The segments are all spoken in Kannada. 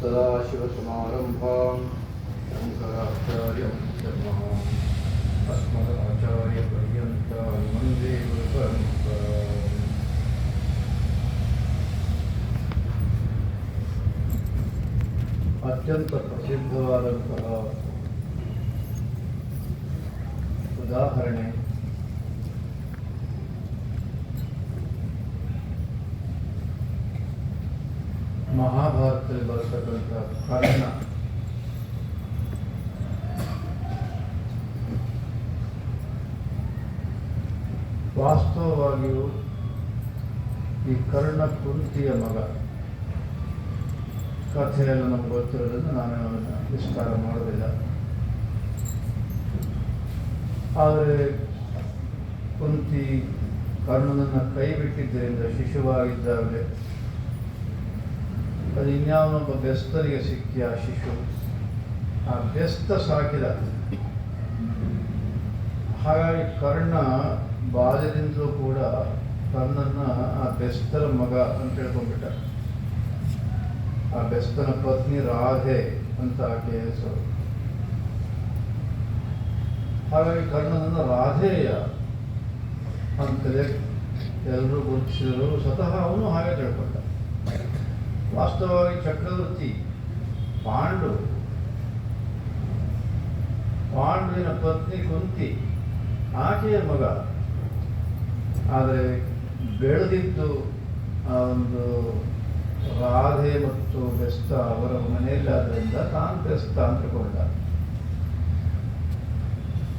सदाशिवसमारम्भां शङ्कराचार्यमध्यमाम् अस्मदाचार्यपर्यन्तां वन्दे गुरुपरम्पराम्. ಅತ್ಯಂತ ಪ್ರಸಿದ್ಧವಾದಂತಹ ಉದಾಹರಣೆ ಮಹಾಭಾರತದಲ್ಲಿ ಬರತಕ್ಕಂಥ ಕರ್ಣ. ವಾಸ್ತವವಾಗಿಯೂ ಈ ಕರ್ಣ ಕುಂತಿಯ ಮಗ. ಕಥೆಯನ್ನು ನಮ್ಗೆ ಗೊತ್ತಿರೋದ್ರಿಂದ ನಾನು ಅದನ್ನು ವಿಸ್ತಾರ ಮಾಡೋದಿಲ್ಲ. ಆದರೆ ಕುಂತಿ ಕರ್ಣನನ್ನು ಕೈ ಬಿಟ್ಟಿದ್ದರಿಂದ ಶಿಶುವಾಗಿದ್ದಾಗಲೇ ಅದು ಇನ್ಯಾವನೊಬ್ಬ ಬೆಸ್ತರಿಗೆ ಸಿಕ್ಕಿ ಆ ಶಿಶು. ಆ ಬೆಸ್ತ ಸಾಕಿದ. ಹಾಗಾಗಿ ಕರ್ಣ ಬಾಲ್ಯದಿಂದಲೂ ಕೂಡ ಕರ್ಣನ ಆ ಬೆಸ್ತರ ಮಗ ಅಂತ ಹೇಳ್ಕೊಂಡ್ಬಿಟ್ಟ. ಆ ಬೆಸ್ತನ ಪತ್ನಿ ರಾಧೆ ಅಂತ ಆಕೆಯ ಹೆಸರು. ಹಾಗಾಗಿ ಕರ್ಣನನ್ನು ರಾಧೇಯ ಅಂತಲೇ ಎಲ್ಲರೂ ಗುರುತಿಸಿದರು. ಸ್ವತಃ ಅವನು ಹಾಗೆ ತಿಳ್ಕೊಂಡ. ವಾಸ್ತವವಾಗಿ ಚಕ್ರವರ್ತಿ ಪಾಂಡುವಿನ ಪತ್ನಿ ಕುಂತಿ ಆಕೆಯ ಮಗ. ಆದರೆ ಬೆಳೆದಿದ್ದು ಆ ಒಂದು ರಾಧೆ ಮತ್ತು ಬೆಸ್ತ ಅವರ ಮನೆಯಲ್ಲಿ ಆದ್ದರಿಂದ ತಾನು ಬೆಸ್ತ ಅಂತಕೊಂಡ.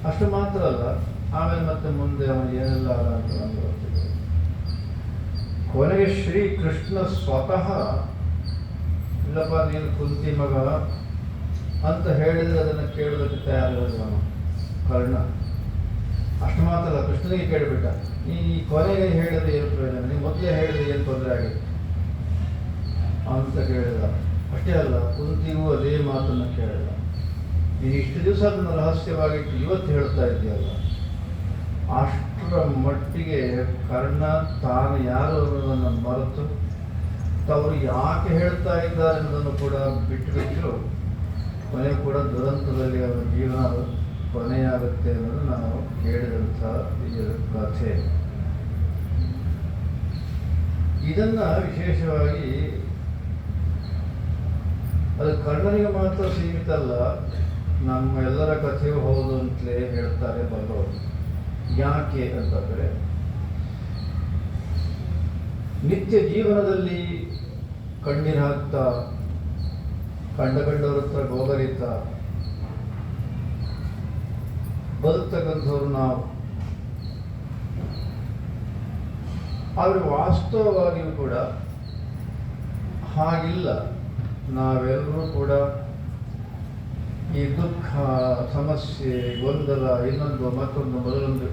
ಅಷ್ಟು ಮಾತ್ರ ಅಲ್ಲ, ಆಮೇಲೆ ಮತ್ತೆ ಮುಂದೆ ಅವನು ಏನೆಲ್ಲ ಅಲ್ಲ ಅಂತ ನಮ್ಗೆ ಗೊತ್ತಿದೆ. ಕೊನೆಗೆ ಶ್ರೀಕೃಷ್ಣ ಸ್ವತಃ ಇಲ್ಲಪ್ಪ ನೀನು ಕುಂತಿ ಮಗ ಅಂತ ಹೇಳಿದರೆ ಅದನ್ನು ಕೇಳೋದಕ್ಕೆ ತಯಾರಿರೋದು ಅವನು ಕರ್ಣ. ಅಷ್ಟು ಮಾತ್ರ ಅಲ್ಲ, ಕೃಷ್ಣನಿಗೆ ಕೇಳಿಬಿಟ್ಟ, ಈ ಕೊನೆಗೆ ಹೇಳಿದ್ರೆ ಏನು ಪ್ರಯೋಜನ, ನೀವು ಮೊದಲೇ ಹೇಳಿದ್ರೆ ಏನು ತೊಂದರೆ ಆಗಿದೆ ಅಂತ ಕೇಳಿದ. ಅಷ್ಟೇ ಅಲ್ಲ, ಕುಂತಿಗೂ ಅದೇ ಮಾತನ್ನು ಕೇಳಿದ. ನೀನು ಇಷ್ಟು ದಿವಸ ಅದನ್ನು ರಹಸ್ಯವಾಗಿಟ್ಟು ಇವತ್ತು ಹೇಳ್ತಾ ಇದೆಯಲ್ಲ. ಅಷ್ಟರ ಮಟ್ಟಿಗೆ ಕರ್ಣ ತಾನು ಯಾರು ಅನ್ನೋದನ್ನು ಮರೆತು ಅವರು ಯಾಕೆ ಹೇಳ್ತಾ ಇದ್ದಾರೆ ಅನ್ನೋದನ್ನು ಕೂಡ ಬಿಟ್ಟು ಕೊನೆ ಕೂಡ ದುರಂತದಲ್ಲಿ ಅವರ ಜೀವನ ಕೊನೆಯಾಗುತ್ತೆ ಅನ್ನೋದು ನಾವು ಕೇಳಿದಂಥ ಈ ಕಥೆ. ಇದನ್ನು ವಿಶೇಷವಾಗಿ ಅದು ಕರ್ಣನಿಗೆ ಮಾತ್ರ ಸೀಮಿತ ಅಲ್ಲ, ನಮ್ಮ ಎಲ್ಲರ ಕಥೆಯೂ ಹೌದು ಅಂತಲೇ ಹೇಳ್ತಾರೆ ಬಲ್ಲವರು. ಯಾಕೆ ಅಂತಂದರೆ, ನಿತ್ಯ ಜೀವನದಲ್ಲಿ ಕಣ್ಣೀರು ಹಾಕ್ತಾ ಕಂಡವ್ರ ಹತ್ರ ಗೋಗರಿತಾ ಬದುಕ್ತಕ್ಕಂಥವ್ರು ನಾವು. ಆದರೆ ವಾಸ್ತವವಾಗಿಯೂ ಕೂಡ ಹಾಗಿಲ್ಲ. ನಾವೆಲ್ಲರೂ ಕೂಡ ಈ ದುಃಖ, ಸಮಸ್ಯೆ, ಗೊಂದಲ, ಇನ್ನೊಂದು ಮತ್ತೊಂದು ಮೊದಲೊಂದು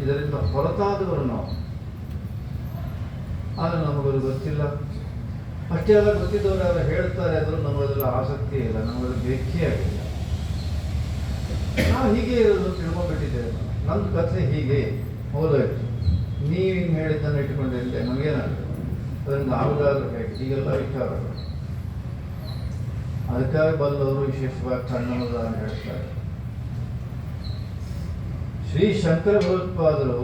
ಇದರಿಂದ ಹೊರತಾದವರು ನಾವು. ಆದರೆ ನಮಗದು ಗೊತ್ತಿಲ್ಲ. ಅಷ್ಟೇ ಅಲ್ಲ, ಗೊತ್ತಿದ್ದವರು ಯಾರು ಹೇಳ್ತಾರೆ ಆದರೂ ನಮಗದೆಲ್ಲ ಆಸಕ್ತಿ ಇಲ್ಲ, ನಮಗದು ಬೇಕೇ ಆಗಿಲ್ಲ. ನಾವು ಹೀಗೆ ಇರೋದು ತಿಳ್ಕೊಂಡ್ಬಿಟ್ಟಿದ್ದೇವೆ. ನನ್ನ ಕಥೆ ಹೀಗೆ ಹೋದಾಯ್ತು, ನೀವು ಹಿಂಗೆ ಹೇಳಿದ್ದನ್ನು ಇಟ್ಕೊಂಡಿದ್ದೆ, ನಮಗೇನಾಗುತ್ತೆ ಅದರಿಂದ ಆಗುದಾದ್ರೂ ಹೇಗೆ, ಹೀಗೆಲ್ಲ ವಿಚಾರಗಳು. ಅದಕ್ಕಾಗಿ ಬಲ್ಲವರು ವಿಶೇಷವಾಗಿ ಕಣ್ಣನ್ನು ಹೇಳ್ತಾರೆ. ಶ್ರೀ ಶಂಕರ ಭಗವತ್ಪಾದರು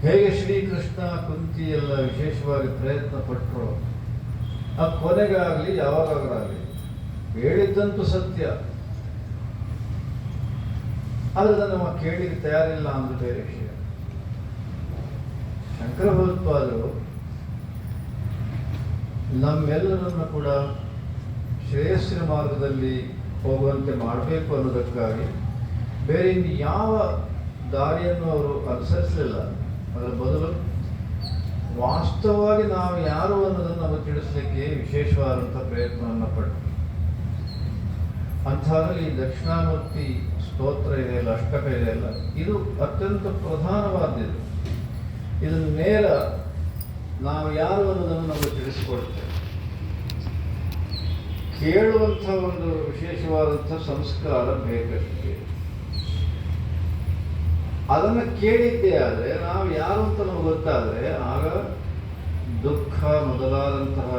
ಹೇಗೆ ಶ್ರೀಕೃಷ್ಣ ಕುಂತಿ ಎಲ್ಲ ವಿಶೇಷವಾಗಿ ಪ್ರಯತ್ನ ಪಟ್ಟರು, ಆ ಕೊನೆಗಾಗಲಿ ಯಾವಾಗಲಾಗಲಿ ಹೇಳಿದ್ದಂತೂ ಸತ್ಯ. ಆದರೆ ಅದನ್ನು ನಾವು ಕೇಳಿಗೆ ತಯಾರಿಲ್ಲ ಅಂದ್ರೆ ಬೇರೆ ವಿಷಯ. ಶಂಕರ ಭಗವತ್ಪಾದರು ನಮ್ಮೆಲ್ಲರನ್ನು ಕೂಡ ಶ್ರೇಯಸ್ಸಿನ ಮಾರ್ಗದಲ್ಲಿ ಹೋಗುವಂತೆ ಮಾಡಬೇಕು ಅನ್ನೋದಕ್ಕಾಗಿ ಬೇರೆ ಇನ್ನು ಯಾವ ದಾರಿಯನ್ನು ಅವರು ಅನುಸರಿಸಲಿಲ್ಲ. ಅದರ ಬದಲು ವಾಸ್ತವವಾಗಿ ನಾವು ಯಾರು ಅನ್ನೋದನ್ನು ಅವರು ತಿಳಿಸಲಿಕ್ಕೆ ವಿಶೇಷವಾದಂಥ ಪ್ರಯತ್ನವನ್ನು ಪಟ್ಟರು. ಅಂಥದ್ರಲ್ಲಿ ಈ ದಕ್ಷಿಣಾಮೂರ್ತಿ ಸ್ತೋತ್ರ ಇದೆಯಲ್ಲ, ಅಷ್ಟಕ ಇದೆಯಲ್ಲ, ಇದು ಅತ್ಯಂತ ಪ್ರಧಾನವಾದದ್ದು. ಇದನ್ನು ನೇರ ನಾವು ಯಾರು ಅನ್ನೋದನ್ನು ನಮಗೆ ತಿಳಿಸಿಕೊಡುತ್ತೆ. ಕೇಳುವಂಥ ಒಂದು ವಿಶೇಷವಾದಂಥ ಸಂಸ್ಕಾರ ಬೇಕಷ್ಟೇ. ಅದನ್ನು ಕೇಳಿದ್ದೇ ಆದರೆ ನಾವು ಯಾರು ಅಂತ ನಮಗೆ ಗೊತ್ತಾದರೆ ಆಗ ದುಃಖ ಮೊದಲಾದಂತಹ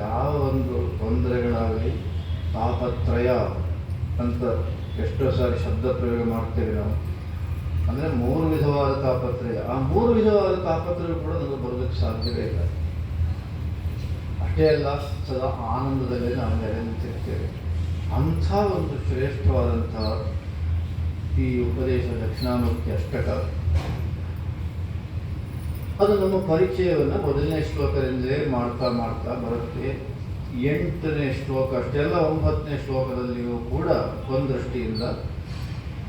ಯಾವ ಒಂದು ತೊಂದರೆಗಳಾಗಲಿ, ತಾಪತ್ರಯ ಅಂತ ಎಷ್ಟೋ ಸಾರಿ ಶಬ್ದ ಪ್ರಯೋಗ ಮಾಡ್ತೇವೆ ನಾವು. ಅಂದರೆ 3 ವಿಧವಾದ ತಾಪತ್ರಯ. ಆ 3 ವಿಧವಾದ ತಾಪತ್ರಯ ಕೂಡ ನಮಗೆ ಬರೋದಕ್ಕೆ ಸಾಧ್ಯವೇ ಇಲ್ಲ. ಅಷ್ಟೇ ಅಲ್ಲ, ಸದಾ ಆನಂದದಲ್ಲೇ ನಾವು ನೆಲೆ ನಿಂತಿರ್ತೇವೆ. ಅಂಥ ಒಂದು ಶ್ರೇಷ್ಠವಾದಂಥ ಈ ಉಪದೇಶ ದಕ್ಷಿಣಾಮೂರ್ತಿ ಅಷ್ಟಕ, ಅದು ನಮ್ಮ ಪರಿಚಯವನ್ನು 1ನೇ ಶ್ಲೋಕದಿಂದಲೇ ಮಾಡ್ತಾ ಮಾಡ್ತಾ ಬರುತ್ತೆ. 8ನೇ ಶ್ಲೋಕ ಅಷ್ಟೆಲ್ಲ 9ನೇ ಶ್ಲೋಕದಲ್ಲಿಯೂ ಕೂಡ ಒಂದು ದೃಷ್ಟಿಯಿಂದ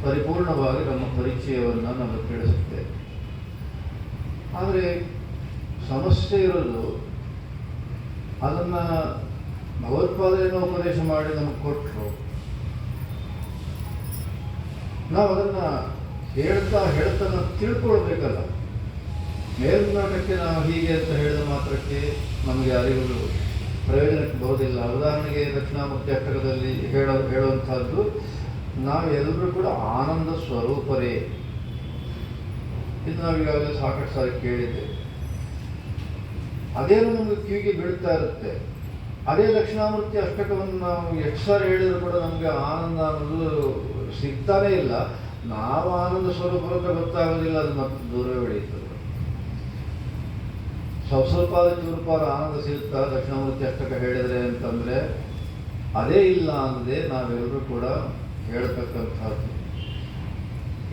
ಪರಿಪೂರ್ಣವಾಗಿ ನಮ್ಮ ಪರಿಚಯವನ್ನು ನಮಗೆ ತಿಳಿಸುತ್ತೆ. ಆದರೆ ಸಮಸ್ಯೆ ಇರೋದು, ಅದನ್ನು ಭಗವತ್ಪಾದರೇನೋ ಉಪದೇಶ ಮಾಡಿ ನಮಗೆ ಕೊಟ್ಟರು, ನಾವು ಅದನ್ನು ಹೇಳ್ತಾ ನಾವು ತಿಳ್ಕೊಳ್ಬೇಕಲ್ಲ. ಮೇಲ್ನೋಟಕ್ಕೆ ನಾವು ಹೀಗೆ ಅಂತ ಹೇಳಿದ ಮಾತ್ರಕ್ಕೆ ನಮಗೆ ಯಾರಿಗೂ ಪ್ರಯೋಜನಕ್ಕೆ ಬರೋದಿಲ್ಲ. ಉದಾಹರಣೆಗೆ ದಕ್ಷಿಣಾಮೂರ್ತಿ ಅಷ್ಟಕದಲ್ಲಿ ಹೇಳುವಂಥದ್ದು, ನಾವೆಲ್ಲರೂ ಕೂಡ ಆನಂದ ಸ್ವರೂಪರೇ. ಇದು ನಾವೀಗಾಗಲೇ ಸಾಕಷ್ಟು ಸಾರಿ ಕೇಳಿದ್ದೆ. ಅದೇನು ನಮಗೆ ಕಿವಿಗೆ ಬೀಳ್ತಾ ಇರುತ್ತೆ. ಅದೇ ದಕ್ಷಿಣಾಮೂರ್ತಿ ಅಷ್ಟಕವನ್ನು ನಾವು ಎಷ್ಟು ಸಾರಿ ಹೇಳಿದ್ರು ಕೂಡ ನಮಗೆ ಆನಂದ ಅನ್ನೋದು ಸಿಗ್ತಾನೇ ಇಲ್ಲ. ನಾವು ಆನಂದ ಸ್ವರೂಪಕ್ಕೆ ಗೊತ್ತಾಗೋದಿಲ್ಲ, ಅದು ಮತ್ತೆ ದೂರವೇ ಬೆಳೆಯುತ್ತದೆ. ಸ್ವಲ್ಪ ಚೂರುಪಾರ ಆನಂದ ಸಿಗುತ್ತಾ ದಕ್ಷಿಣಾಮೂರ್ತಿ ಅಷ್ಟಕ ಹೇಳಿದರೆ ಅಂತಂದರೆ ಅದೇ ಇಲ್ಲ ಅನ್ನೋದೇ ನಾವೆಲ್ಲರೂ ಕೂಡ ಹೇಳ್ತಕ್ಕಂಥದ್ದು.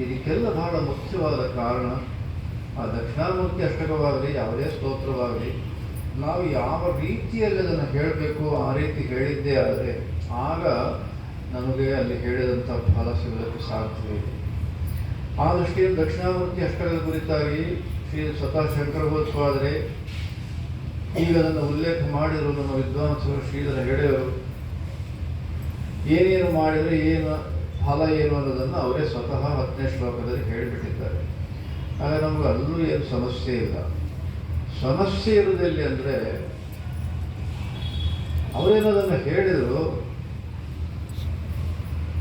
ಇದಕ್ಕೆಲ್ಲ ಬಹಳ ಮುಖ್ಯವಾದ ಕಾರಣ, ಆ ದಕ್ಷಿಣಾಮೂರ್ತಿ ಅಷ್ಟಕವಾಗಲಿ ಯಾವುದೇ ಸ್ತೋತ್ರವಾಗಲಿ ನಾವು ಯಾವ ರೀತಿಯಲ್ಲಿ ಅದನ್ನು ಹೇಳಬೇಕು ಆ ರೀತಿ ಹೇಳಿದ್ದೇ ಆದರೆ ಆಗ ನಮಗೆ ಅಲ್ಲಿ ಹೇಳಿದಂಥ ಫಲ ಸಿಗೋದಕ್ಕೆ ಸಾಧ್ಯವಿದೆ. ಆ ದೃಷ್ಟಿಯಲ್ಲಿ ದಕ್ಷಿಣಾಮೂರ್ತಿ ಅಷ್ಟಕದ ಕುರಿತಾಗಿ ಸ್ವತಃ ಶಂಕರ ಭಗವತ್ಪಾದರೆ ಈಗ ಅದನ್ನು ಉಲ್ಲೇಖ ಮಾಡಿದರು. ನಮ್ಮ ವಿದ್ವಾಂಸರು ಶ್ರೀಧರ ಹೆಡೆಯವರು ಏನೇನು ಮಾಡಿದರೆ ಏನು ಫಲ ಏನು ಅನ್ನೋದನ್ನು ಅವರೇ ಸ್ವತಃ 10ನೇ ಶ್ಲೋಕದಲ್ಲಿ ಹೇಳಿಬಿಟ್ಟಿದ್ದಾರೆ. ಆಗ ನಮಗೆ ಅಲ್ಲೂ ಏನು ಸಮಸ್ಯೆ ಇಲ್ಲ. ಸಮಸ್ಯೆ ಇರುವುದೆಲ್ಲಿ ಅಂದರೆ, ಅವರೇನೋದನ್ನು ಹೇಳಿದರು,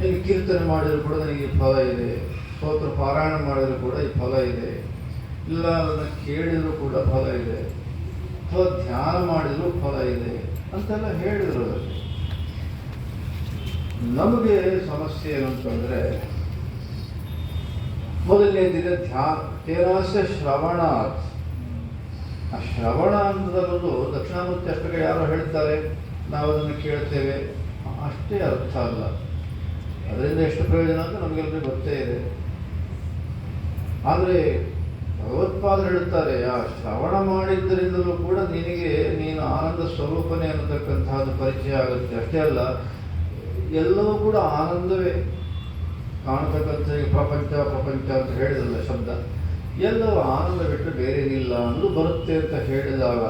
ಈಗ ಕೀರ್ತನೆ ಮಾಡಿದರೂ ಕೂಡ ನನಗೆ ಈ ಫಲ ಇದೆ, ಸ್ತೋತ್ರ ಪಾರಾಯಣ ಮಾಡಿದರೂ ಕೂಡ ಈ ಫಲ ಇದೆ, ಇಲ್ಲ ಅದನ್ನು ಕೇಳಿದರೂ ಕೂಡ ಫಲ ಇದೆ, ಅಥವಾ ಧ್ಯಾನ ಮಾಡಿದರೂ ಫಲ ಇದೆ ಅಂತೆಲ್ಲ ಹೇಳಿದರು. ನಮಗೆ ಸಮಸ್ಯೆ ಏನಂತಂದರೆ, ಮೊದಲನೇದಿದೆ ತೇನಾಸ್ಯ ಶ್ರವಣಾತ್. ಆ ಶ್ರವಣ ಅಂತದಲ್ಲೂ ದಕ್ಷಿಣಾಮೂರ್ತಿ ಅಷ್ಟಕ ಯಾರೋ ಹೇಳ್ತಾರೆ, ನಾವು ಅದನ್ನು ಕೇಳ್ತೇವೆ, ಅಷ್ಟೇ ಅರ್ಥ ಅಲ್ಲ. ಅದರಿಂದ ಎಷ್ಟು ಪ್ರಯೋಜನ ಅಂತ ನಮಗೆಲ್ಲರಿಗೂ ಗೊತ್ತೇ ಇದೆ. ಆದರೆ ಭಗವತ್ಪಾದರು ಹೇಳ್ತಾರೆ, ಆ ಶ್ರವಣ ಮಾಡಿದ್ದರಿಂದಲೂ ಕೂಡ ನೀನು ಆನಂದ ಸ್ವರೂಪನೇ ಅನ್ನತಕ್ಕಂತಹದ್ದು ಪರಿಚಯ ಆಗುತ್ತೆ. ಅಷ್ಟೇ ಅಲ್ಲ, ಎಲ್ಲವೂ ಕೂಡ ಆನಂದವೇ ಕಾಣತಕ್ಕಂಥ. ಪ್ರಪಂಚ ಅಂತ ಹೇಳಿದಲ್ಲ ಶಬ್ದ, ಎಲ್ಲವೂ ಆನಂದ ಬಿಟ್ಟು ಬೇರೆ ಏನಿಲ್ಲ ಅನ್ನೋದು ಬರುತ್ತೆ ಅಂತ ಹೇಳಿದಾಗ,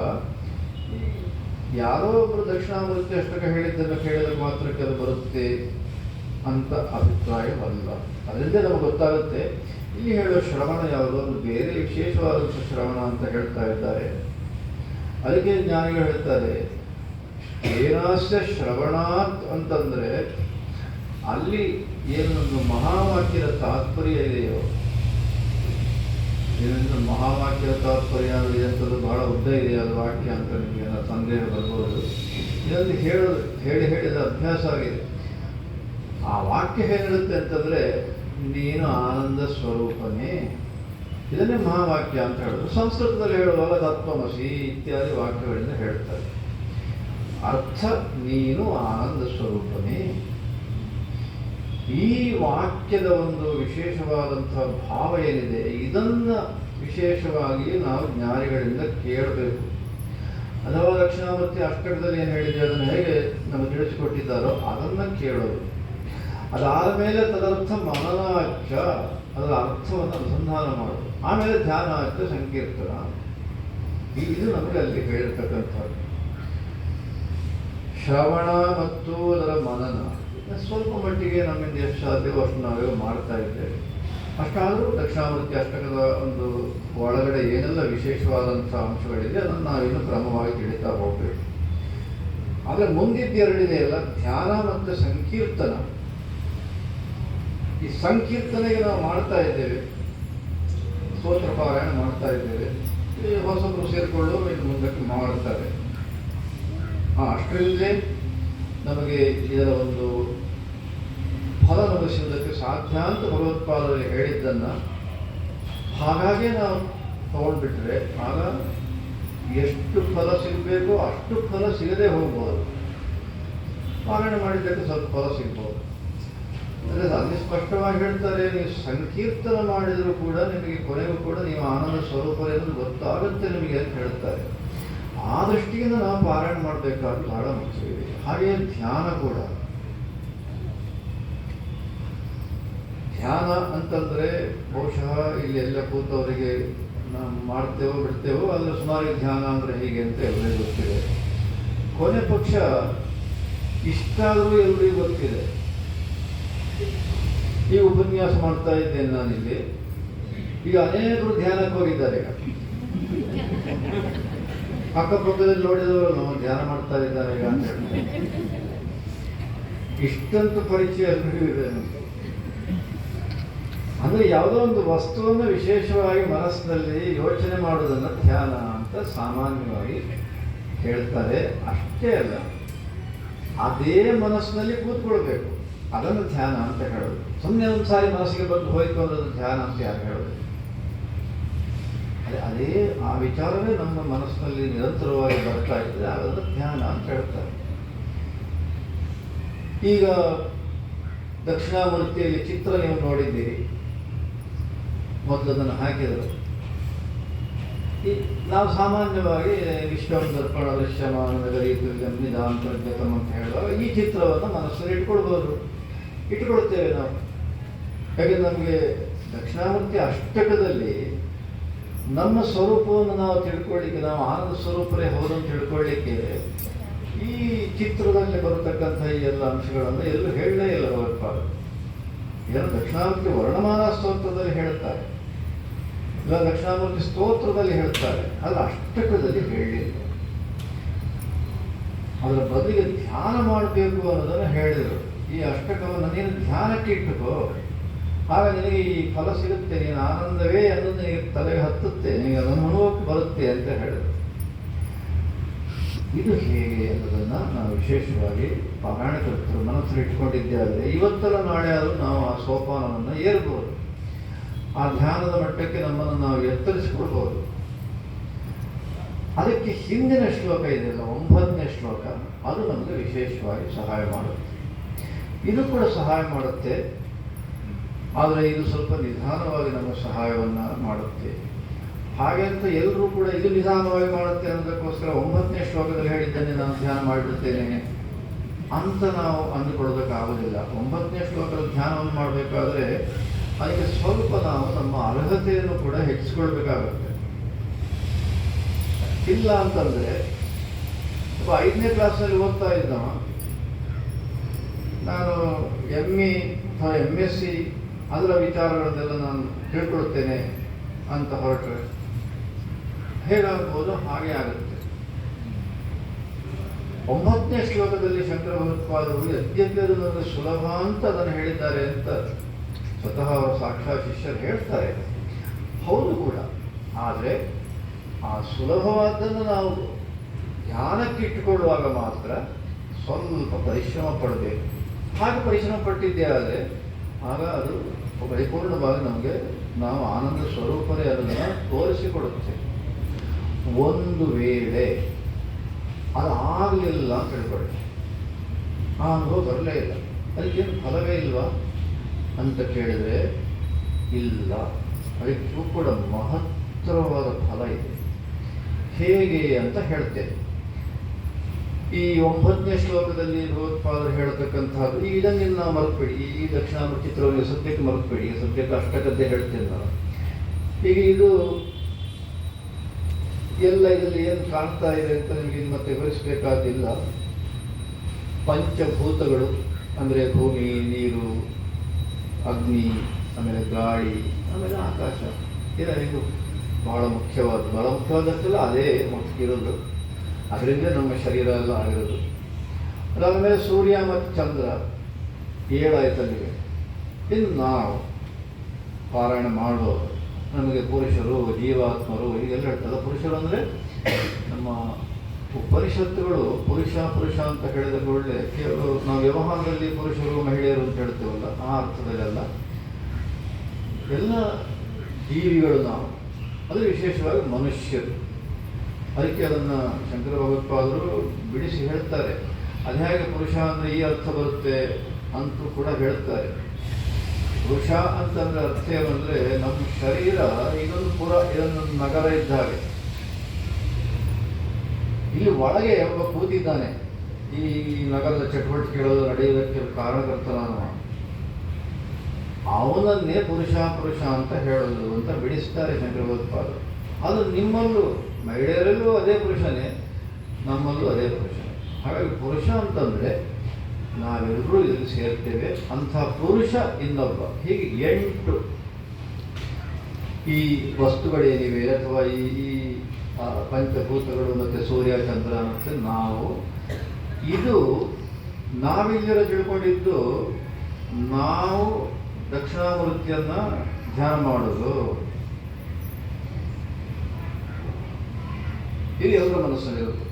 ಯಾರೋ ಒಬ್ಬರು ದಕ್ಷಿಣಾಮೂರ್ತಿ ಅಷ್ಟಕ ಹೇಳಿದ್ದನ್ನು ಕೇಳಿದಾಗ ಮಾತ್ರಕ್ಕೆ ಅದು ಬರುತ್ತೆ ಅಂತ ಅಭಿಪ್ರಾಯವಲ್ಲ. ಅದರಿಂದ ನಮಗೆ ಗೊತ್ತಾಗುತ್ತೆ ಇಲ್ಲಿ ಹೇಳೋ ಶ್ರವಣ ಯಾವುದು, ಒಂದು ಬೇರೆ ವಿಶೇಷವಾದಂಥ ಶ್ರವಣ ಅಂತ ಹೇಳ್ತಾ ಇದ್ದಾರೆ. ಅದಕ್ಕೆ ಜ್ಞಾನಿಗಳು ಹೇಳ್ತಾರೆ, ಏನಾಸ್ಯ ಶ್ರವಣಾತ್ ಅಂತಂದರೆ ಅಲ್ಲಿ ಏನೊಂದು ಮಹಾವಾಕ್ಯದ ತಾತ್ಪರ್ಯ ಇದೆಯೋ, ಏನೊಂದು ಮಹಾವಾಕ್ಯದ ತಾತ್ಪರ್ಯ ಇದೆ ಅಂತದ್ದು ಬಹಳ ಉದ್ದ ಇದೆ ಅದು ವಾಕ್ಯ ಅಂತ ನಿಮಗೆ ಸಂದೇಹ ಬರ್ಬೋದು. ಇದೊಂದು ಹೇಳಿದ ಅಭ್ಯಾಸ ಆಗಿದೆ. ಆ ವಾಕ್ಯ ಹೇಗಿರುತ್ತೆ ಅಂತಂದರೆ, ನೀನು ಆನಂದ ಸ್ವರೂಪನೇ, ಇದನ್ನೇ ಮಹಾವಾಕ್ಯ ಅಂತ ಹೇಳೋದು. ಸಂಸ್ಕೃತದಲ್ಲಿ ಹೇಳುವಾಗ ತತ್ವಮಸಿ ಇತ್ಯಾದಿ ವಾಕ್ಯಗಳಿಂದ ಹೇಳ್ತಾರೆ. ಅರ್ಥ ನೀನು ಆನಂದ ಸ್ವರೂಪನೇ. ಈ ವಾಕ್ಯದ ಒಂದು ವಿಶೇಷವಾದಂಥ ಭಾವ ಏನಿದೆ, ಇದನ್ನು ವಿಶೇಷವಾಗಿ ನಾವು ಜ್ಞಾನಿಗಳಿಂದ ಕೇಳಬೇಕು. ಅಥವಾ ದಕ್ಷಿಣಾಮೂರ್ತಿ ಅಷ್ಟಕದಲ್ಲಿ ಏನು ಹೇಳಿದೆ ಅದನ್ನು ಹೇಗೆ ನಮಗೆ ತಿಳಿಸಿಕೊಟ್ಟಿದ್ದಾರೋ ಅದನ್ನು ಕೇಳೋದು. ಅದಾದ ಮೇಲೆ ತದರ್ಥ ಮನನಾಚ, ಅದರ ಅರ್ಥವನ್ನು ಅನುಸಂಧಾನ ಮಾಡೋದು. ಆಮೇಲೆ ಧ್ಯಾನ ಆಚ ಸಂಕೀರ್ತನ. ಇದು ನಮಗೆ ಅಲ್ಲಿ ಹೇಳಿರ್ತಕ್ಕಂಥದ್ದು. ಶ್ರವಣ ಮತ್ತು ಅದರ ಮನನ ಸ್ವಲ್ಪ ಮಟ್ಟಿಗೆ ನಮ್ಮಿಂದ ಎಷ್ಟು ಸಾಧ್ಯವೋ ಅಷ್ಟು ನಾವೇ ಮಾಡ್ತಾ ಇದ್ದೇವೆ. ಅಷ್ಟಾದರೂ ದಕ್ಷಿಣಾಮೂರ್ತಿ ಅಷ್ಟಕದ ಒಂದು ಒಳಗಡೆ ಏನೆಲ್ಲ ವಿಶೇಷವಾದಂಥ ಅಂಶಗಳಿದೆ ಅದನ್ನು ನಾವಿನ್ನು ಕ್ರಮವಾಗಿ ತಿಳಿತಾ ಹೋಗಬೇಕು. ಆದರೆ ಮುಂದಿದ್ದೆರಡಿದೆಯಲ್ಲ, ಧ್ಯಾನ ಮತ್ತು ಸಂಕೀರ್ತನ. ಈ ಸಂಕೀರ್ತನೆಗೆ ನಾವು ಮಾಡ್ತಾ ಇದ್ದೇವೆ, ಸ್ತೋತ್ರ ಪಾರಾಯಣ ಮಾಡ್ತಾ ಇದ್ದೇವೆ. ಈ ಹೊಸಬರು ಸೇರಿಕೊಂಡು ಇನ್ನು ಮುಂದಕ್ಕೆ ಮಾಡ್ತಾರೆ. ಅಷ್ಟರಲ್ಲೇ ನಮಗೆ ಇದರ ಒಂದು ಫಲ ಲಭಿಸುವುದಕ್ಕೆ ಸಾಧ್ಯ ಅಂತ ಭಗವತ್ಪಾದರು ಹೇಳಿದ್ದನ್ನು ಹಾಗಾಗಿ ನಾವು ತಗೊಂಡ್ಬಿಟ್ರೆ ಆಗ ಎಷ್ಟು ಫಲ ಸಿಗಬೇಕೋ ಅಷ್ಟು ಫಲ ಸಿಗದೆ ಹೋಗ್ಬೋದು. ಪಾರಾಯಣ ಮಾಡಿದ್ದಕ್ಕೆ ಸ್ವಲ್ಪ ಫಲ ಸಿಗ್ಬೋದು. ಅಂದರೆ ಅಲ್ಲಿ ಸ್ಪಷ್ಟವಾಗಿ ಹೇಳ್ತಾರೆ, ನೀವು ಸಂಕೀರ್ತನ ಮಾಡಿದರೂ ಕೂಡ ನಿಮಗೆ ಕೊನೆಗೂ ಕೂಡ ನೀವು ಆನಂದ ಸ್ವರೂಪ ಎಂದು ಗೊತ್ತಾಗುತ್ತೆ ನಿಮಗೆ ಅಂತ ಹೇಳ್ತಾರೆ. ಆ ದೃಷ್ಟಿಯಿಂದ ನಾವು ಪಾರಾಯಣ ಮಾಡಬೇಕಾದ ಬಹಳ ಮುಖ್ಯವಿದೆ. ಹಾಗೆಯೇ ಧ್ಯಾನ ಕೂಡ. ಧ್ಯಾನ ಅಂತಂದರೆ ಬಹುಶಃ ಇಲ್ಲಿ ಎಲ್ಲ ಕೂತವರಿಗೆ ನಾವು ಮಾಡ್ತೇವೋ ಬಿಡ್ತೇವೋ, ಆದರೆ ಸುಮಾರು ಧ್ಯಾನ ಅಂದರೆ ಹೀಗೆ ಅಂತ ಎಲ್ಲರಿಗೂ ಗೊತ್ತಿದೆ. ಕೊನೆ ಪಕ್ಷ ಇಷ್ಟಾದರೂ ಎಲ್ಲರಿಗೂ ಗೊತ್ತಿದೆ. ಈಗ ಉಪನ್ಯಾಸ ಮಾಡ್ತಾ ಇದ್ದೇನೆ ನಾನಿಲ್ಲಿ, ಈಗ ಅನೇಕರು ಧ್ಯಾನಕ್ಕೆ ಹೋಗಿದ್ದಾರೆ. ಈಗ ಅಕ್ಕಪಕ್ಕದಲ್ಲಿ ನೋಡಿದವರು ನಾವು ಧ್ಯಾನ ಮಾಡ್ತಾ ಇದ್ದಾರೆ ಈಗ ಅಂತ ಹೇಳ್ತಾರೆ. ಇಷ್ಟಂತೂ ಪರಿಚಯ ಎಲ್ಲರಿಗೂ ಇದೆ. ಅಂದರೆ ಯಾವುದೋ ಒಂದು ವಸ್ತುವನ್ನು ವಿಶೇಷವಾಗಿ ಮನಸ್ಸಿನಲ್ಲಿ ಯೋಚನೆ ಮಾಡುವುದನ್ನು ಧ್ಯಾನ ಅಂತ ಸಾಮಾನ್ಯವಾಗಿ ಹೇಳ್ತಾರೆ. ಅಷ್ಟೇ ಅಲ್ಲ, ಅದೇ ಮನಸ್ಸಿನಲ್ಲಿ ಕೂತ್ಕೊಳ್ಬೇಕು, ಅದನ್ನು ಧ್ಯಾನ ಅಂತ ಹೇಳೋದು. ಸುಮ್ಮನೆ ಒಂದು ಸಾರಿ ಮನಸ್ಸಿಗೆ ಬಂದು ಹೋಯ್ತು ಅನ್ನೋದು ಧ್ಯಾನ ಅಂತ ಯಾರು ಹೇಳೋದು? ಅದೇ ಆ ವಿಚಾರವೇ ನಮ್ಮ ಮನಸ್ಸಿನಲ್ಲಿ ನಿರಂತರವಾಗಿ ಬರ್ತಾ ಇರ್ತದೆ, ಅದನ್ನು ಧ್ಯಾನ ಅಂತ ಹೇಳ್ತಾರೆ. ಈಗ ದಕ್ಷಿಣಾಮೂರ್ತಿಯಲ್ಲಿ ಚಿತ್ರ ನೀವು ನೋಡಿದ್ದೀರಿ, ಮೊದಲು ಅದನ್ನು ಹಾಕಿದರು. ನಾವು ಸಾಮಾನ್ಯವಾಗಿ ವಿಶ್ವಂ ದರ್ಪಣ ದೃಶ್ಯಮಾನ ನಿಧಾಂತರ್ಗತಂ ಅಂತ ಹೇಳುವಾಗ ಈ ಚಿತ್ರವನ್ನು ಮನಸ್ಸಲ್ಲಿ ಇಟ್ಕೊಳ್ತೇವೆ ನಾವು. ಯಾಕೆಂದ್ರೆ ನಮಗೆ ದಕ್ಷಿಣಾಮೂರ್ತಿ ಅಷ್ಟಕದಲ್ಲಿ ನಮ್ಮ ಸ್ವರೂಪವನ್ನು ನಾವು ತಿಳ್ಕೊಳ್ಳಿಕ್ಕೆ, ನಾವು ಆನಂದ ಸ್ವರೂಪರೇ ಹೌದಂತ ತಿಳ್ಕೊಳ್ಳಿಕ್ಕೆ ಈ ಚಿತ್ರದಲ್ಲಿ ಬರತಕ್ಕಂಥ ಈ ಎಲ್ಲ ಅಂಶಗಳನ್ನು ಎಲ್ಲೂ ಹೇಳಲೇ ಇಲ್ಲ ಭಗವತ್ಪಾದರು. ಇದನ್ನು ದಕ್ಷಿಣಾಮೂರ್ತಿ ವರ್ಣಮಾನ ಸ್ತೋತ್ರದಲ್ಲಿ ಹೇಳುತ್ತಾರೆ, ಇಲ್ಲ ದಕ್ಷಿಣಾಮೂರ್ತಿ ಸ್ತೋತ್ರದಲ್ಲಿ ಹೇಳ್ತಾರೆ, ಅಲ್ಲ ಅಷ್ಟಕದಲ್ಲಿ ಹೇಳಲಿಲ್ಲ. ಅದರ ಬದಲಿಗೆ ಧ್ಯಾನ ಮಾಡಬೇಕು ಅನ್ನೋದನ್ನು ಹೇಳಿದರು. ಈ ಅಷ್ಟಕವನ್ನು ನೀನು ಧ್ಯಾನಕ್ಕೆ ಇಟ್ಟುಕೋ, ಆಗ ನಿನಗೆ ಈ ಫಲ ಸಿಗುತ್ತೆ, ನೀನು ಆನಂದವೇ ಅನ್ನೋದು ನಿನಗೆ ತಲೆಗೆ ಹತ್ತುತ್ತೆ, ನಿನಗೆ ಅದನ್ನು ಅನುಭವಕ್ಕೆ ಬರುತ್ತೆ ಅಂತ ಹೇಳಿದರು. ಇದು ಹೇಗೆ ಅನ್ನೋದನ್ನು ನಾವು ವಿಶೇಷವಾಗಿ ಪಾರಾಯಣಕರ್ತರು ಮನಸ್ಸಲ್ಲಿ ಇಟ್ಕೊಂಡಿದ್ದೇ ಆದರೆ ಇವತ್ತೆಲ್ಲ ನಾಳೆ ಆದರೂ ನಾವು ಆ ಸೋಪಾನವನ್ನು ಏರ್ಬೋದು, ಆ ಧ್ಯಾನದ ಮಟ್ಟಕ್ಕೆ ನಮ್ಮನ್ನು ನಾವು ಎತ್ತರಿಸಿಕೊಳ್ಬೋದು. ಅದಕ್ಕೆ ಹಿಂದಿನ ಶ್ಲೋಕ ಇದೆಯಲ್ಲ, 9ನೇ ಶ್ಲೋಕ, ಅದು ನಮಗೆ ವಿಶೇಷವಾಗಿ ಸಹಾಯ ಮಾಡುತ್ತೆ. ಇದು ಕೂಡ ಸಹಾಯ ಮಾಡುತ್ತೆ, ಆದರೆ ಇದು ಸ್ವಲ್ಪ ನಿಧಾನವಾಗಿ ನಮ್ಮ ಸಹಾಯವನ್ನು ಮಾಡುತ್ತೆ. ಹಾಗೆ ಅಂತ ಎಲ್ಲರೂ ಕೂಡ ಇದು ನಿಧಾನವಾಗಿ ಮಾಡುತ್ತೆ ಅನ್ನೋದಕ್ಕೋಸ್ಕರ 9ನೇ ಶ್ಲೋಕದಲ್ಲಿ ಹೇಳಿದ್ದನ್ನೇ ನಾನು ಧ್ಯಾನ ಮಾಡಿಬಿಡ್ತೇನೆ ಅಂತ ನಾವು ಅಂದುಕೊಳ್ಳೋದಕ್ಕಾಗೋದಿಲ್ಲ. 9ನೇ ಶ್ಲೋಕದ ಧ್ಯಾನವನ್ನು ಮಾಡಬೇಕಾದ್ರೆ ಅದಕ್ಕೆ ಸ್ವಲ್ಪ ನಾವು ನಮ್ಮ ಅರ್ಹತೆಯನ್ನು ಕೂಡ ಹೆಚ್ಚಿಸ್ಕೊಳ್ಬೇಕಾಗುತ್ತೆ. ಇಲ್ಲ ಅಂತಂದರೆ ಒಬ್ಬ 5ನೇ ಕ್ಲಾಸ್ನಲ್ಲಿ ಓದ್ತಾ ಇದ್ದವ, ನಾನು ME ಅಥವಾ MSc ಅದರ ವಿಚಾರಗಳನ್ನೆಲ್ಲ ನಾನು ತಿಳ್ಕೊಳ್ತೇನೆ ಅಂತ ಹೊರಟ್ರೆ ಹೇಗಾಗ್ಬೋದು? ಹಾಗೆ ಆಗುತ್ತೆ. 9ನೇ ಶ್ಲೋಕದಲ್ಲಿ ಶಂಕರ ಭಗವತ್ಪಾದರು ಯದ್ಯಪಿ ಅದು ನನಗೆ ಸುಲಭ ಅಂತ ಅದನ್ನು ಹೇಳಿದ್ದಾರೆ ಅಂತ ಸ್ವತಃ ಅವರು ಸಾಕ್ಷಾತ್ ಶಿಷ್ಯರು ಹೇಳ್ತಾರೆ. ಹೌದು ಕೂಡ, ಆದರೆ ಆ ಸುಲಭವಾದ್ದನ್ನು ನಾವು ಧ್ಯಾನಕ್ಕೆ ಇಟ್ಟುಕೊಳ್ಳುವಾಗ ಮಾತ್ರ ಸ್ವಲ್ಪ ಪರಿಶ್ರಮ ಪಡಬೇಕು. ಹಾಗೆ ಪರಿಶ್ರಮ ಪಟ್ಟಿದ್ದೇ ಆದರೆ ಆಗ ಅದು ಪರಿಪೂರ್ಣವಾಗಿ ನಮಗೆ ನಾವು ಆನಂದ ಸ್ವರೂಪರೇ ಅದನ್ನು ತೋರಿಸಿಕೊಡುತ್ತೆ. ಒಂದು ವೇಳೆ ಅದು ಆಗಲಿಲ್ಲ ಅಂತ ತಿಳ್ಕೊಳ್ಳಿ, ಆ ಅನುಭವ ಬರಲೇ ಇಲ್ಲ, ಅದಕ್ಕೇನು ಫಲವೇ ಇಲ್ವಾ ಅಂತ ಕೇಳಿದರೆ ಇಲ್ಲ, ಅದಕ್ಕೂ ಕೂಡ ಮಹತ್ತರವಾದ ಫಲ ಇದೆ. ಹೇಗೆ ಅಂತ ಹೇಳ್ತೇನೆ. ಈ 9ನೇ ಶ್ಲೋಕದಲ್ಲಿ ಭಗವತ್ಪಾದರು ಹೇಳತಕ್ಕಂಥದ್ದು, ಇದನ್ನೆಲ್ಲ ನಾವು ಮರೆತುಬೇಡಿ. ಈ ದಕ್ಷಿಣಾಮೂರ್ತಿ ಚಿತ್ರವನ್ನು ಸದ್ಯಕ್ಕೆ ಮರೆತುಬೇಡಿ, ಸದ್ಯಕ್ಕೆ ಅಷ್ಟಕದ್ದೇ ಹೇಳ್ತೇನೆ ನಾನು. ಈಗ ಇದು ಎಲ್ಲ ಇದರಲ್ಲಿ ಏನು ಕಾಣ್ತಾ ಇದೆ ಅಂತ ನಿಮಗೆ ಮತ್ತೆ ವಿವರಿಸಬೇಕಾದಿಲ್ಲ. ಪಂಚಭೂತಗಳು ಅಂದರೆ ಭೂಮಿ, ನೀರು, ಅಗ್ನಿ, ಆಮೇಲೆ ಗಾಳಿ, ಆಮೇಲೆ ಆಕಾಶ, ಇದು ಬಹಳ ಮುಖ್ಯವಾದಷ್ಟೆಲ್ಲ ಅದೇ ಇರೋದು. ಅದರಿಂದ ನಮ್ಮ ಶರೀರ ಎಲ್ಲ ಆಗಿರೋದು. ಅದಾದಮೇಲೆ ಸೂರ್ಯ ಮತ್ತು ಚಂದ್ರ 7 ಆಯ್ತಲ್ಲಿವೆ. ಇನ್ನು ನಾವು ಪಾರಾಯಣ ಮಾಡುವವರು ನಮಗೆ ಪುರುಷರು, ಜೀವಾತ್ಮರು ಹೀಗೆಲ್ಲ ಹೇಳ್ತಲ್ಲ. ಪುರುಷರು ಅಂದರೆ ನಮ್ಮ ಉಪನಿಷತ್ತುಗಳು ಪುರುಷ ಪುರುಷ ಅಂತ ಹೇಳಿದ ಕೂಡಲೇ ಕೇವಲ ನಾವು ವ್ಯವಹಾರದಲ್ಲಿ ಪುರುಷರು ಮಹಿಳೆಯರು ಅಂತ ಹೇಳ್ತೇವಲ್ಲ, ಆ ಅರ್ಥದಲ್ಲೆಲ್ಲ ಎಲ್ಲ ಜೀವಿಗಳು ನಾವು, ಅದು ವಿಶೇಷವಾಗಿ ಮನುಷ್ಯರು. ಅದಕ್ಕೆ ಅದನ್ನು ಶಂಕರ ಭಗವತ್ಪಾದರು ಬಿಡಿಸಿ ಹೇಳ್ತಾರೆ. ಅದು ಹೇಗೆ ಪುರುಷ ಅಂದರೆ ಈ ಅರ್ಥ ಬರುತ್ತೆ ಅಂತೂ ಕೂಡ ಹೇಳ್ತಾರೆ. ಪುರುಷ ಅಂತಂದರೆ ಅರ್ಥ ಏನಂದರೆ ನಮ್ಮ ಶರೀರ ಇದೊಂದು ನಗರ ಇದ್ದ ಹಾಗೆ. ಇಲ್ಲಿ ಒಳಗೆ ಒಬ್ಬ ಕೂತಿದ್ದಾನೆ, ಈ ನಗರದ ಚಟುವಟಿಕೆಗಳು ನಡೆಯುವುದಕ್ಕೆ ಕಾರಣಕರ್ತನಾನು. ಅವನನ್ನೇ ಪುರುಷ ಪುರುಷ ಅಂತ ಹೇಳೋದು ಅಂತ ಬಿಡಿಸ್ತಾರೆ ಶಂಕರ ಭಗವತ್ಪಾದರು. ಅದು ನಿಮ್ಮಲ್ಲೂ ಮಹಿಳೆಯರಲ್ಲೂ ಅದೇ ಪುರುಷನೇ, ನಮ್ಮಲ್ಲೂ ಅದೇ ಪುರುಷನೇ. ಹಾಗಾಗಿ ಪುರುಷ ಅಂತಂದರೆ ನಾವೆಲ್ಲರೂ ಇದರಲ್ಲಿ ಸೇರ್ತೇವೆ. ಅಂಥ ಪುರುಷ ಇನ್ನೊಬ್ಬ. ಹೀಗೆ 8 ಈ ವಸ್ತುಗಳೇನಿವೆ ಅಥವಾ ಈ ಪಂಚಭೂತಗಳು ಮತ್ತು ಸೂರ್ಯ ಚಂದ್ರ ಮತ್ತು ನಾವು, ಇದು ನಾವಿಲ್ಲರ ತಿಳ್ಕೊಂಡಿದ್ದು ನಾವು ದಕ್ಷಿಣಾಮೂರ್ತಿಯನ್ನು ಧ್ಯಾನ ಮಾಡೋದು. ಇಲ್ಲಿ ಎಲ್ಲರ ಮನಸ್ಸಲ್ಲಿರೋದು.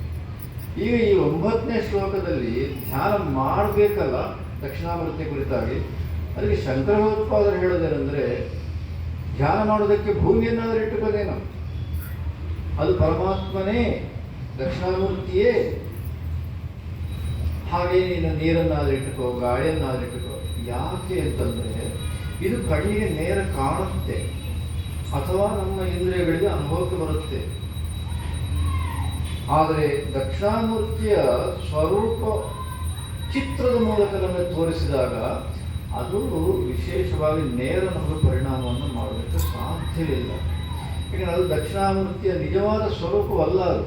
ಈಗ ಈ 9ನೇ ಶ್ಲೋಕದಲ್ಲಿ ಧ್ಯಾನ ಮಾಡಬೇಕಲ್ಲ ದಕ್ಷಿಣಾಮೂರ್ತಿ ಕುರಿತಾಗಿ. ಅದಕ್ಕೆ ಶಂಕರ ಭಗವತ್ಪಾದರು ಹೇಳೋದೇನೆಂದರೆ, ಧ್ಯಾನ ಮಾಡೋದಕ್ಕೆ ಭೂಮಿಯನ್ನಾದರೂ ಇಟ್ಟುಕೋದೇನು, ಅದು ಪರಮಾತ್ಮನೇ, ದಕ್ಷಿಣಾಮೂರ್ತಿಯೇ. ಹಾಗೆ ನೀನು ನೀರನ್ನಾದರೂ ಇಟ್ಟುಕೋ, ಗಾಳಿಯನ್ನಾದರೂ ಇಟ್ಟುಕೋ. ಯಾಕೆ ಅಂತಂದರೆ ಇದು ಕಣ್ಣಿಗೆ ನೇರ ಕಾಣುತ್ತೆ ಅಥವಾ ನಮ್ಮ ಇಂದ್ರಿಯಗಳಿಗೆ ಅನುಭವಕ್ಕೆ ಬರುತ್ತೆ. ಆದರೆ ದಕ್ಷಿಣಾಮೂರ್ತಿಯ ಸ್ವರೂಪ ಚಿತ್ರದ ಮೂಲಕ ನಮಗೆ ತೋರಿಸಿದಾಗ ಅದು ವಿಶೇಷವಾಗಿ ನೇರ ನಮಗೆ ಪರಿಣಾಮವನ್ನು ಮಾಡೋದಕ್ಕೆ ಸಾಧ್ಯವಿಲ್ಲ. ಯಾಕಂದರೆ ಅದು ದಕ್ಷಿಣಾಮೂರ್ತಿಯ ನಿಜವಾದ ಸ್ವರೂಪವಲ್ಲ. ಅದು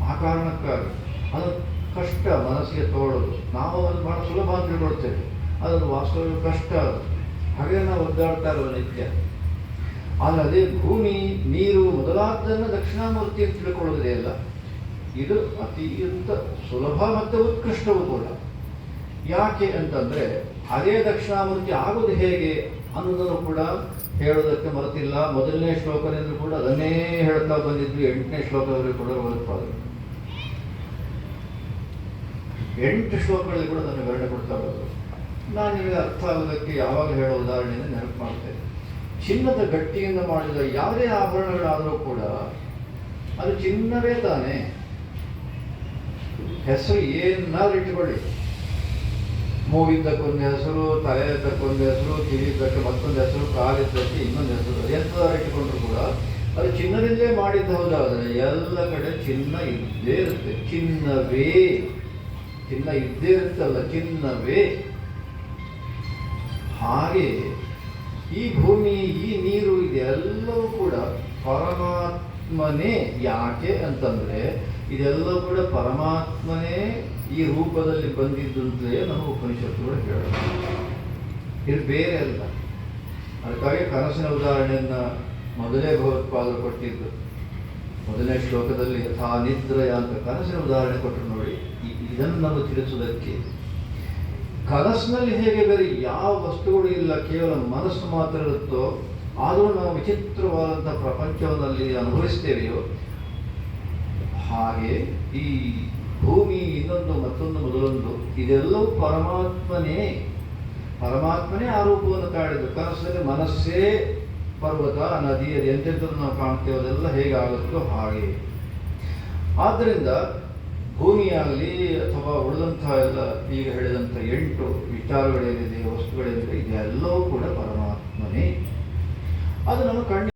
ಆ ಕಾರಣಕ್ಕಾಗಿ ಅದು ಕಷ್ಟ ಮನಸ್ಸಿಗೆ ತಗೊಳ್ಳೋದು. ನಾವು ಅದನ್ನು ಭಾಳ ಸುಲಭ ಅಂತ ತಿಳ್ಕೊಳ್ತೇವೆ, ಅದನ್ನು ವಾಸ್ತವ ಕಷ್ಟ. ಅದು ಹಾಗೆ ನಾವು ಒದ್ದಾಡ್ತಾ ಇರೋದು ನಿತ್ಯ. ಆದರೆ ಅದೇ ಭೂಮಿ, ನೀರು ಮೊದಲಾದ್ದನ್ನು ದಕ್ಷಿಣಾಮೂರ್ತಿ ಅಂತ ತಿಳ್ಕೊಳ್ಳೋದೇ ಇಲ್ಲ. ಇದು ಅತ್ಯಂತ ಸುಲಭ ಮತ್ತು ಉತ್ಕೃಷ್ಟವೂ ಕೂಡ. ಯಾಕೆ ಅಂತಂದರೆ ಅದೇ ದಕ್ಷಿಣಾಮೂರ್ತಿ ಆಗೋದು ಹೇಗೆ ಅನ್ನೋದನ್ನು ಕೂಡ ಹೇಳೋದಕ್ಕೆ ಮರೆತಿಲ್ಲ. 1ನೇ ಶ್ಲೋಕದಿಂದ ಕೂಡ ಅದನ್ನೇ ಹೇಳ್ತಾ ಬಂದಿದ್ವಿ. 8ನೇ ಶ್ಲೋಕದಲ್ಲಿ ಕೂಡ ಓದ್ಪಾದರು. 8 ಶ್ಲೋಕಗಳಲ್ಲಿ ಕೂಡ ಅದನ್ನು ವಿವರಣೆ ಕೊಡ್ತಾ ಬರೋದು. ನಾನು ನಿಮಗೆ ಅರ್ಥ ಆಗೋದಕ್ಕೆ ಯಾವಾಗ ಹೇಳೋ ಉದಾಹರಣೆಯಿಂದ ನೆನಪು ಮಾಡ್ತೇನೆ. ಚಿನ್ನದ ಗಟ್ಟಿಯಿಂದ ಮಾಡಿದ ಯಾವುದೇ ಆಭರಣಗಳಾದರೂ ಕೂಡ ಅದು ಚಿನ್ನವೇ ತಾನೇ. ಹೆಸರು ಏನಾದ್ರು ಇಟ್ಟುಕೊಳ್ಳಿ, ಮೂಗಿದ್ದಕ್ಕೊಂದು ಹೆಸರು, ತಲೆ ಇದ್ದಕ್ಕೊಂದು ಹೆಸರು, ಕಿವಿದ್ದಕ್ಕೆ ಮತ್ತೊಂದು ಹೆಸರು, ಕಾಲಿದ್ದಕ್ಕೆ ಇನ್ನೊಂದು ಹೆಸರು, ಎಂಥದಾರು ಇಟ್ಟುಕೊಂಡ್ರು ಕೂಡ ಅದು ಚಿನ್ನದಿಂದಲೇ ಮಾಡಿದ್ದ ಹೌದಾದರೆ ಎಲ್ಲ ಕಡೆ ಚಿನ್ನ ಇದ್ದೇ ಇರುತ್ತೆ. ಚಿನ್ನವೇ, ಚಿನ್ನ ಇದ್ದೇ ಇರುತ್ತಲ್ಲ, ಚಿನ್ನವೇ. ಹಾಗೆ ಈ ಭೂಮಿ, ಈ ನೀರು, ಇದೆಲ್ಲವೂ ಕೂಡ ಪರಮಾತ್ಮನೇ. ಯಾಕೆ ಅಂತಂದರೆ ಇದೆಲ್ಲವೂ ಕೂಡ ಪರಮಾತ್ಮನೇ ಈ ರೂಪದಲ್ಲಿ ಬಂದಿದ್ದು ಅಂತಲೇ ನಮ್ಮ ಉಪನಿಷತ್ತುಗಳು ಹೇಳೋದು. ಇದು ಬೇರೆ ಅಲ್ಲ. ಅದಕ್ಕಾಗಿ ಕನಸಿನ ಉದಾಹರಣೆಯನ್ನು ಮೊದಲೇ ಭಗವತ್ಪಾದರು ಕೊಟ್ಟಿದ್ದು. 1ನೇ ಶ್ಲೋಕದಲ್ಲಿ ಯಥಾ ನಿದ್ರಯ ಅಂತ ಕನಸಿನ ಉದಾಹರಣೆ ಕೊಟ್ಟರು ನೋಡಿ. ಇದನ್ನು ನಾವು ತಿಳಿಸುವುದಕ್ಕೆ ಕನಸಿನಲ್ಲಿ ಹೇಗೆ ಬೇರೆ ಯಾವ ವಸ್ತುಗಳು ಇಲ್ಲ, ಕೇವಲ ಮನಸ್ಸು ಮಾತ್ರ ಇರುತ್ತೋ, ಆದರೂ ನಾವು ವಿಚಿತ್ರವಾದಂಥ ಪ್ರಪಂಚವನ್ನಲ್ಲಿ ಅನುಭವಿಸ್ತೇವೆಯೋ, ಹಾಗೆ ಈ ಭೂಮಿ, ಇನ್ನೊಂದು ಮತ್ತೊಂದು ಮೊದಲೊಂದು, ಇದೆಲ್ಲವೂ ಪರಮಾತ್ಮನೇ. ಪರಮಾತ್ಮನೇ ಆ ರೂಪವನ್ನು ತಾಳಿದ್ದು. ಕನಸಲ್ಲಿ ಮನಸ್ಸೇ ಪರ್ವತ, ನದಿ, ಅದು ಎಂತೆಂಥದ್ದು ನಾವು ಕಾಣ್ತೇವೆ, ಅದೆಲ್ಲ ಹೇಗಾಗುತ್ತೋ ಹಾಗೆ. ಆದ್ದರಿಂದ ಭೂಮಿಯಾಗಲಿ ಅಥವಾ ಉಳಿದಂಥ ಎಲ್ಲ ಈಗ ಹೇಳಿದಂಥ 8 ವಿಚಾರಗಳೇನಿದೆ, ವಸ್ತುಗಳೇನಿದೆ, ಇದೆಲ್ಲವೂ ಕೂಡ ಪರಮಾತ್ಮನೇ. ಅದು ನಮ್ಮ ಕಣ್ಣು